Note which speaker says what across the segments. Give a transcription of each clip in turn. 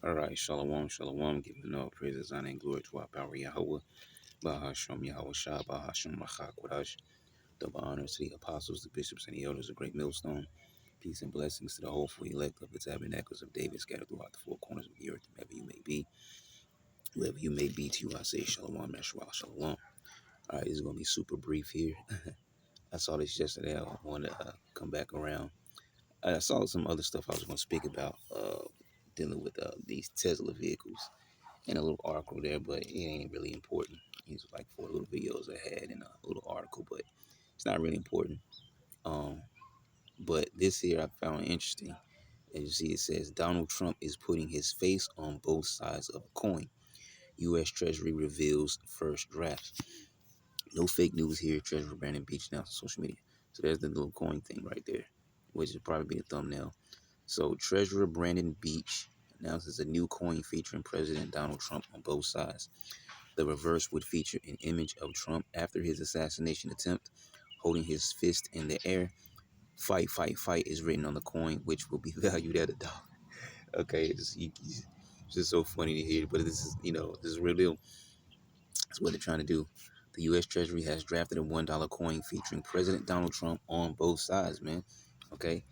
Speaker 1: All right, shalom, shalom, giving all praises, honor, and glory to our power Yahweh, Bahasham Yahweh Shah, Bahasham Machakwadash, double honor to the apostles, the bishops, and the elders of Great Millstone. Peace and blessings to the hopeful elect of the tabernacles of David scattered throughout the four corners of the earth, wherever you may be, to you I say shalom, Meshua, shalom. All right, this is going to be super brief here. I saw this yesterday. I want to come back around. I saw some other stuff I was going to speak about dealing with these Tesla vehicles in a little article there, but it ain't really important. It's like 4 little videos I had in a little article, but it's not really important. But this here I found interesting. As you see, it says Donald Trump is putting his face on both sides of a coin. U.S. Treasury reveals first draft. No fake news here. Treasurer Brandon Beach announced on social media. So there's the little coin thing right there, which would probably be a thumbnail. So Treasurer Brandon Beach announces a new coin featuring President Donald Trump on both sides. The reverse would feature an image of Trump after his assassination attempt, holding his fist in the air. Fight, fight, fight is written on the coin, which will be valued at $1. Okay, it's just so funny to hear, but this is real deal. That's what they're trying to do. The U.S. Treasury has drafted a $1 coin featuring President Donald Trump on both sides, man. Okay,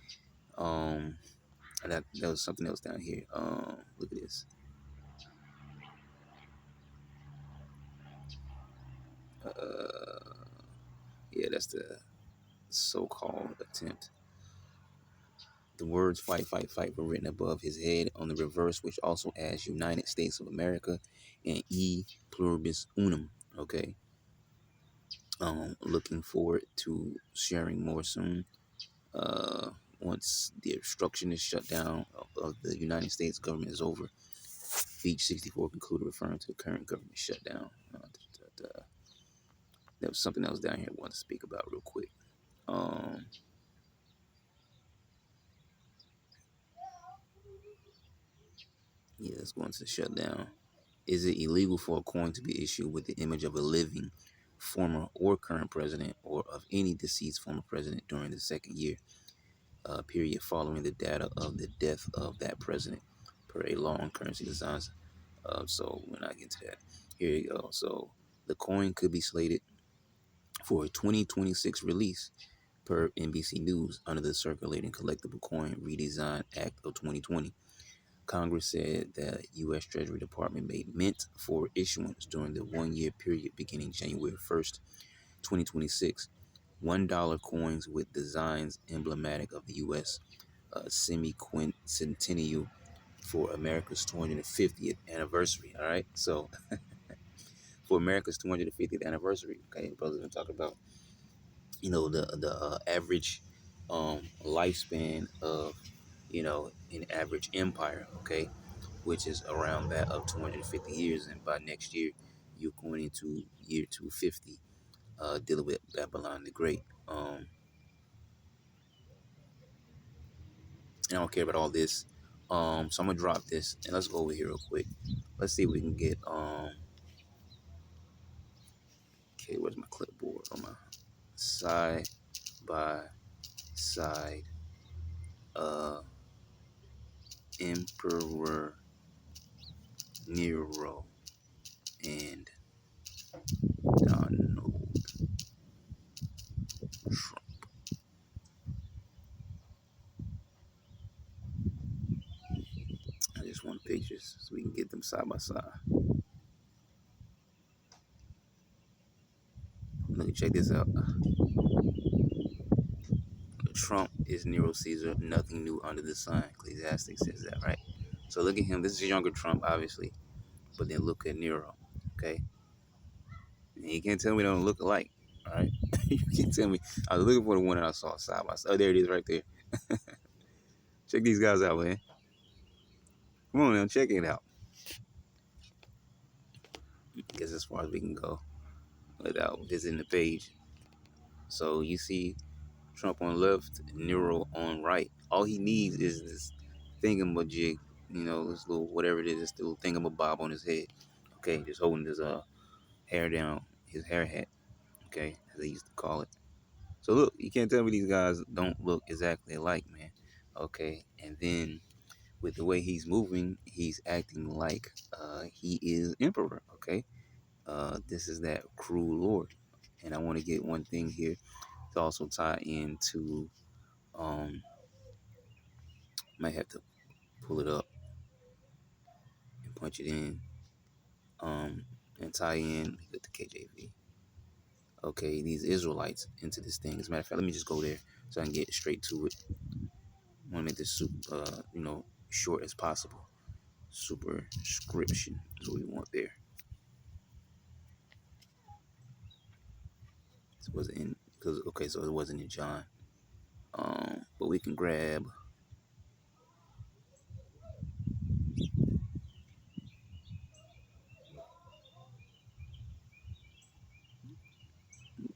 Speaker 1: and that was something else down here. Look at this. Yeah, that's the so-called attempt. The words fight, fight, fight were written above his head on the reverse, which also adds United States of America and E pluribus unum. Okay. Looking forward to sharing more soon. Once the obstruction is shut down of the United States government is over. Beach 64 concluded referring to the current government shutdown. There was something else down here I wanted to speak about real quick. Yeah, let's go into the shutdown. Is it illegal for a coin to be issued with the image of a living, former or current president, or of any deceased former president during the second year period following the data of the death of that president, per a law on currency designs? So we're not getting to that. Here you go. So the coin could be slated for a 2026 release, per NBC News, under the Circulating Collectible Coin Redesign Act of 2020. Congress said the U.S. Treasury Department made mint for issuance during the one-year period beginning January 1st, 2026. $1 coins with designs emblematic of the U.S. Semi-Quincentennial for America's 250th anniversary. All right, so for America's 250th anniversary, okay, brothers, we're talking about the average lifespan of an average empire, okay, which is around that of 250 years, and by next year you're going into year 250, dealing with Babylon the Great. And I don't care about all this. So I'm gonna drop this and let's go over here real quick. Let's see if we can get okay, where's my clipboard? On my side by side Emperor Nero and Donald Trump. I just want pictures so we can get them side by side. Look, check this out. Trump is Nero Caesar, nothing new under the sun. Ecclesiastes says that, right? So look at him. This is younger Trump, obviously. But then look at Nero, okay? And you can't tell me they don't look alike, all right? You can't tell me. I was looking for the one that I saw side by side. Oh, there it is right there. Check these guys out, man. Come on now, check it out. I guess as far as we can go without visiting the page. So you see Trump on left, Nero on right. All he needs is this thingamajig, this little whatever it is, this little thingamabob on his head. Okay, just holding his hair down, his hair hat. Okay, as they used to call it. So look, you can't tell me these guys don't look exactly alike, man. Okay, and then with the way he's moving, he's acting like he is emperor. Okay, this is that cruel lord, and I want to get one thing here to also tie into. Might have to pull it up and punch it in. Um, and tie in with the KJV. Okay, these Israelites into this thing. As a matter of fact, let me just go there so I can get straight to it. I want to make this short as possible. Superscription is what we want there. So it wasn't in because okay, so it wasn't in John. But we can grab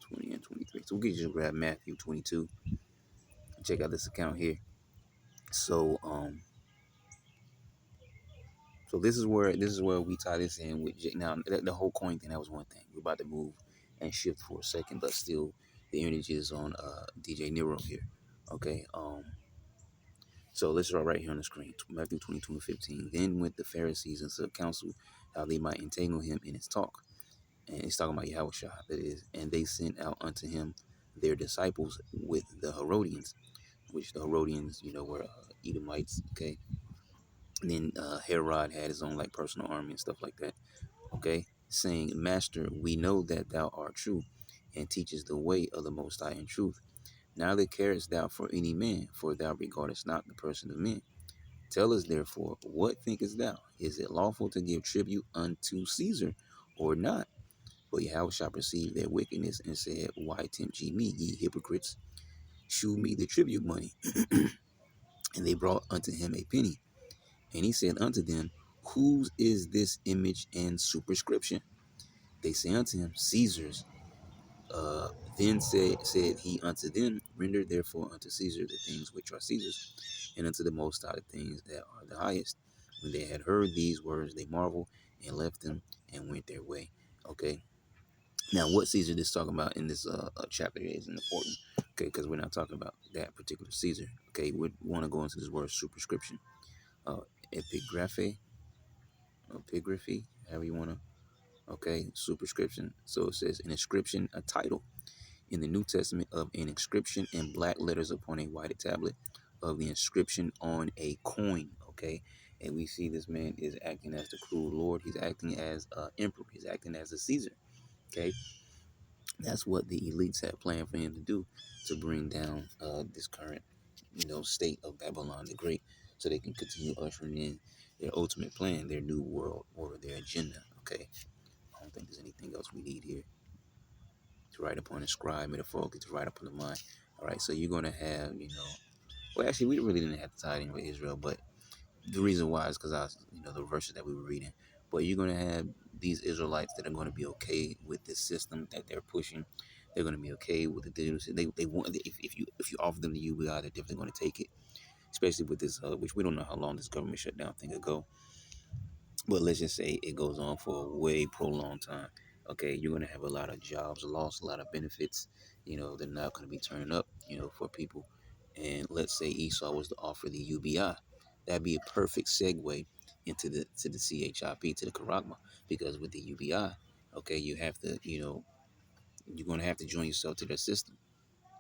Speaker 1: 20 and 23. So we can just grab Matthew 22 and check out this account here. So so this is where we tie this in with now the whole coin thing. That was one thing. We're about to move and shift for a second, but still the energy is on DJ Nero here. Okay. So let's start right here on the screen. Matthew 22 and 15. Then went the Pharisees into the council how they might entangle him in his talk. And he's talking about Yahushua, that is. And they sent out unto him their disciples with the Herodians, which the Herodians, were Edomites. Okay. And then Herod had his own like personal army and stuff like that. Okay. Saying, Master, we know that thou art true and teachest the way of the Most High in truth. Neither carest thou for any man, for thou regardest not the person of men. Tell us therefore, what thinkest thou? Is it lawful to give tribute unto Caesar or not? But Yahushua perceived their wickedness and said, Why tempt ye me, ye hypocrites? Shew me the tribute money. And they brought unto him a penny. And he said unto them, Whose is this image and superscription? They say unto him, Caesar's. Uh, then said he unto them, Render therefore unto Caesar the things which are Caesar's, and unto the Most High the things that are the highest. When they had heard these words, they marveled and left them and went their way. Okay. Now, what Caesar is talking about in this chapter is important. Okay, because we're not talking about that particular Caesar. Okay, we want to go into this word superscription, uh, epigraphy, epigraphy, however you want to. Okay, superscription. So it says an inscription, a title in the New Testament of an inscription in black letters upon a white tablet of the inscription on a coin. Okay, and we see this man is acting as the cruel lord. He's acting as emperor. He's acting as a Caesar. Okay, that's what the elites had planned for him to do, to bring down this current, state of Babylon the Great, so they can continue ushering in their ultimate plan, their new world order, their agenda. Okay, I don't think there's anything else we need here to write upon the scribe, metaphorically to write upon the mind. All right, so you're gonna have, well, actually, we really didn't have to tie it in with Israel, but the reason why is because the verses that we were reading. But you're gonna have these Israelites that are going to be okay with this system that they're pushing. They're going to be okay with the digital. They want, if you offer them the UBI, they're definitely going to take it. Especially with this, which we don't know how long this government shutdown thing ago. But let's just say it goes on for a way prolonged time. Okay, you're gonna have a lot of jobs lost, a lot of benefits. They're not gonna be turning up. For people. And let's say Esau was to offer the UBI, that'd be a perfect segue into the CHIP, to the Karagma, because with the UBI, okay, you have to, you're gonna have to join yourself to their system.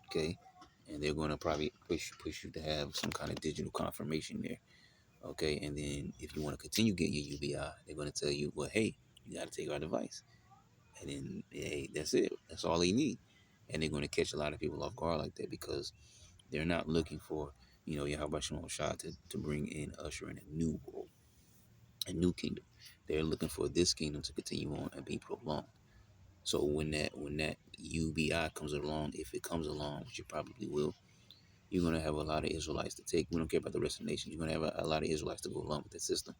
Speaker 1: Okay, and they're gonna probably push you to have some kind of digital confirmation there. Okay, and then if you want to continue getting your UBI, they're going to tell you, well, hey, you got to take our device. And then, hey, that's it. That's all they need. And they're going to catch a lot of people off guard like that, because they're not looking for, Yahweh Shalom Shah to bring in, usher in a new world, a new kingdom. They're looking for this kingdom to continue on and be prolonged. So when that UBI comes along, if it comes along, which it probably will, you're going to have a lot of Israelites to take. We don't care about the rest of the nation. You're going to have a lot of Israelites to go along with the system.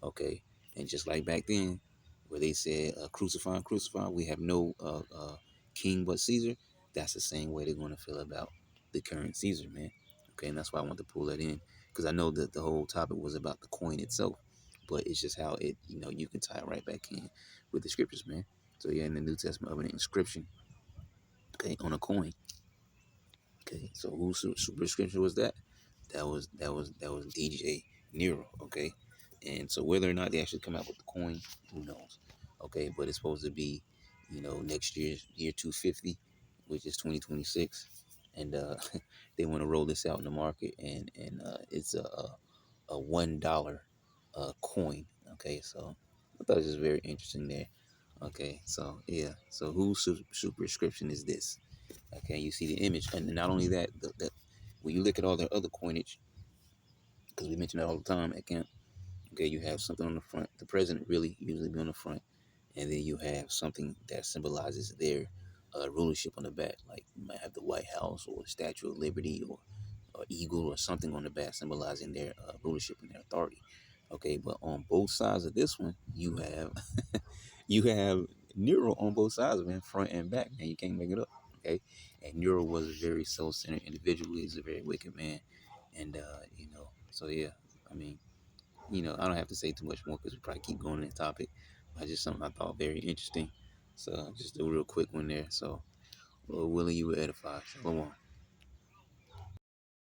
Speaker 1: Okay, and just like back then, where they said, crucify, crucify, we have no king but Caesar. That's the same way they're going to feel about the current Caesar, man. Okay, and that's why I want to pull that in, because I know that the whole topic was about the coin itself, but it's just how it, you can tie it right back in with the scriptures, man. So yeah, in the New Testament, of an inscription, okay, on a coin. Okay, so whose superscription was that? That was DJ Nero. Okay, and so whether or not they actually come out with the coin, who knows? Okay, but it's supposed to be, next year 250, which is 2026, and they want to roll this out in the market, and it's a $1 coin. Okay, so I thought it was very interesting there. Okay, so yeah, so whose superscription is this? Okay, you see the image, and not only that, when you look at all the other coinage, because we mention that all the time at camp. Okay, you have something on the front. The president really usually be on the front, and then you have something that symbolizes their rulership on the back. Like you might have the White House or the Statue of Liberty or eagle or something on the back symbolizing their rulership and their authority. Okay, but on both sides of this one, you have you have Nero on both sides, man, front and back, man. You can't make it up. Okay, and Nero was a very self-centered individual. He's a very wicked man, and so yeah, I mean, I don't have to say too much more because we probably keep going in the topic. But just something I thought very interesting. So just a real quick one there. So, Lord willing, you will edify. Shalom.